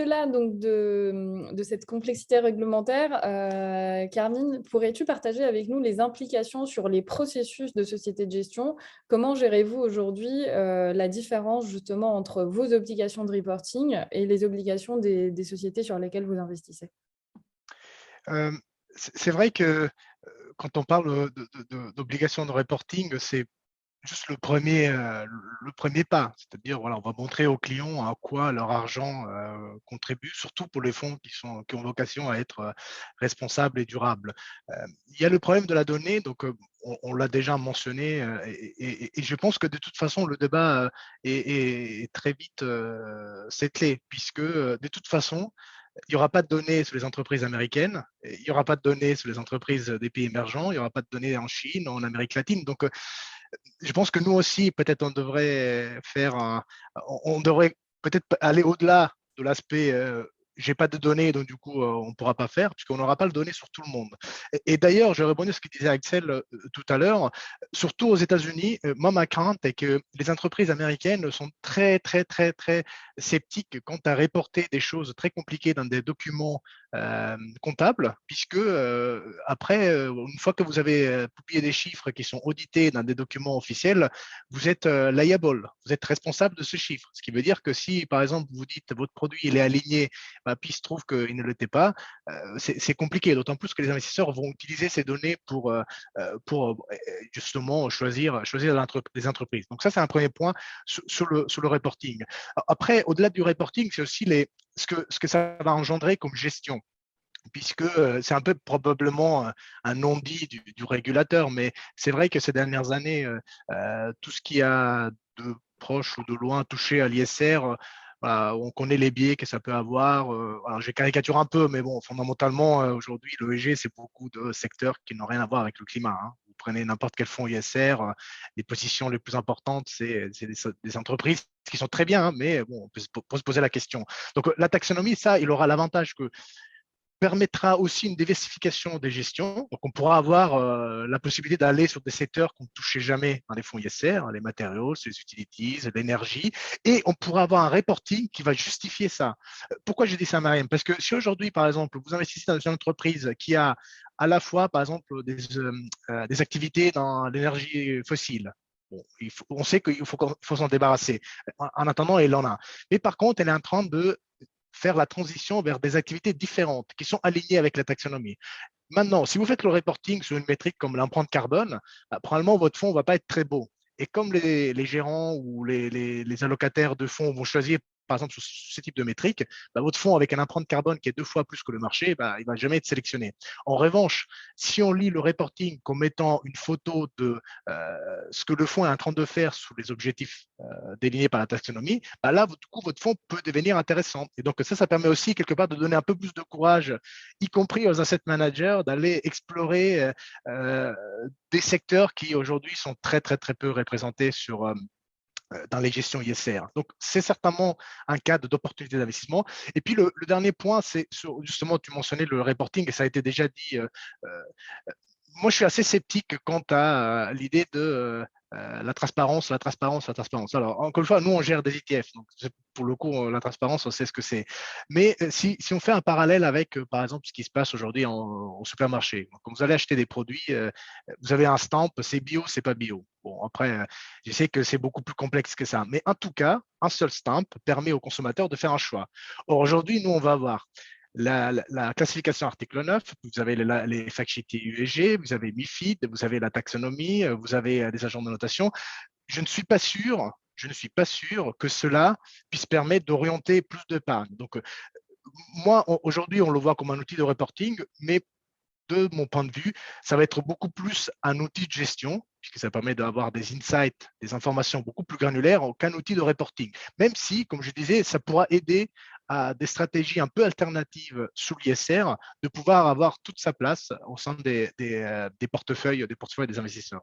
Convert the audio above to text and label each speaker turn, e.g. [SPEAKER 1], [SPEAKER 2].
[SPEAKER 1] Au-delà donc de cette complexité réglementaire, Carmine, pourrais-tu partager avec nous les implications sur les processus de société de gestion? Comment gérez-vous aujourd'hui, la différence justement entre vos obligations de reporting et les obligations des sociétés sur lesquelles vous investissez?
[SPEAKER 2] Hem, c'est vrai que, quand on parle, d'obligation de reporting, c'est juste le 1er pas. C'est-à-dire, voilà, on va montrer aux clients à quoi leur argent, contribue, surtout pour les fonds qui ont vocation à être, responsables et durables. Il y a le problème de la donnée, donc, on l'a déjà mentionné, et je pense que de toute façon le débat, est très vite, séclé puisque, de toute façon, il n'y aura pas de données sur les entreprises américaines, il n'y aura pas de données sur les entreprises des pays émergents, il n'y aura pas de données en Chine, en Amérique latine. Donc, je pense que nous aussi, peut-être, on devrait peut-être aller au-delà de l'aspect j'ai pas de données, donc du coup, on ne pourra pas faire, puisqu'on n'aura pas de données sur tout le monde. Et d'ailleurs, je rebondis sur ce que disait Axel tout à l'heure, surtout aux États-Unis, moi, ma crainte est que les entreprises américaines sont très, très, très, très sceptiques quant à reporter des choses très compliquées dans des documents comptables, puisque après, une fois que vous avez publié des chiffres qui sont audités dans des documents officiels, vous êtes liable, vous êtes responsable de ce chiffre. Ce qui veut dire que si, par exemple, vous dites votre produit il est aligné, bah, puis il se trouve qu'il ne l'était pas, c'est compliqué. D'autant plus que les investisseurs vont utiliser ces données pour justement choisir des entreprises. Donc ça, c'est un premier point sur le reporting. Après, au-delà du reporting, c'est aussi ce que ça va engendrer comme gestion puisque c'est un peu probablement un non-dit du régulateur, mais c'est vrai que ces dernières années, tout ce qui a de proche ou de loin touché à l'ISR, voilà, on connaît les biais que ça peut avoir. Alors, je caricature un peu, mais bon, fondamentalement, aujourd'hui, l'ESG, c'est beaucoup de secteurs qui n'ont rien à voir avec le climat, hein. Vous prenez n'importe quel fonds ISR, les positions les plus importantes, c'est des entreprises qui sont très bien, hein, mais bon, peut se poser la question. Donc, la taxonomie, ça, il aura l'avantage que permettra aussi une diversification des gestions. Donc, on pourra avoir la possibilité d'aller sur des secteurs qu'on ne touchait jamais dans les fonds ISR, les matériaux, les utilities, l'énergie, et on pourra avoir un reporting qui va justifier ça. Pourquoi je dis ça, Mariam? Parce que si aujourd'hui, par exemple, vous investissez dans une entreprise qui a à la fois, par exemple, des activités dans l'énergie fossile, bon, on sait qu'il faut s'en débarrasser. En attendant, elle en a. Mais par contre, elle est en train de faire la transition vers des activités différentes qui sont alignées avec la taxonomie. Maintenant, si vous faites le reporting sur une métrique comme l'empreinte carbone, probablement votre fonds ne va pas être très beau. Et comme les gérants ou les allocataires de fonds vont choisir, par exemple, sur ce type de métrique, bah, votre fonds avec une empreinte carbone qui est 2 fois plus que le marché, bah, il ne va jamais être sélectionné. En revanche, si on lit le reporting comme étant une photo de ce que le fonds est en train de faire sous les objectifs délignés par la taxonomie, bah, là, du coup, votre fonds peut devenir intéressant. Et donc, ça permet aussi, quelque part, de donner un peu plus de courage, y compris aux asset managers, d'aller explorer des secteurs qui aujourd'hui sont très, très, très peu représentés dans les gestions ISR. Donc, c'est certainement un cadre d'opportunité d'investissement. Et puis, le dernier point, c'est justement, tu mentionnais le reporting et ça a été déjà dit. Moi, je suis assez sceptique quant à l'idée de la transparence, la transparence, la transparence. Alors, encore une fois, nous, on gère des ETF. Donc, pour le coup, la transparence, on sait ce que c'est. Mais si on fait un parallèle avec, par exemple, ce qui se passe aujourd'hui au supermarché, quand vous allez acheter des produits, vous avez un stamp, c'est bio, c'est pas bio. Bon, après, je sais que c'est beaucoup plus complexe que ça. Mais en tout cas, un seul stamp permet aux consommateurs de faire un choix. Or, aujourd'hui, nous, on va avoir la classification article 9, vous avez les fact sheets UEG, vous avez MIFID, vous avez la taxonomie, vous avez des agents de notation. Je ne suis pas sûr que cela puisse permettre d'orienter plus de d'épargne. Donc, moi, aujourd'hui, on le voit comme un outil de reporting, mais de mon point de vue, ça va être beaucoup plus un outil de gestion, puisque ça permet d'avoir des insights, des informations beaucoup plus granulaires qu'un outil de reporting. Même si, comme je disais, ça pourra aider à des stratégies un peu alternatives sous l'ISR de pouvoir avoir toute sa place au sein des portefeuilles des investisseurs.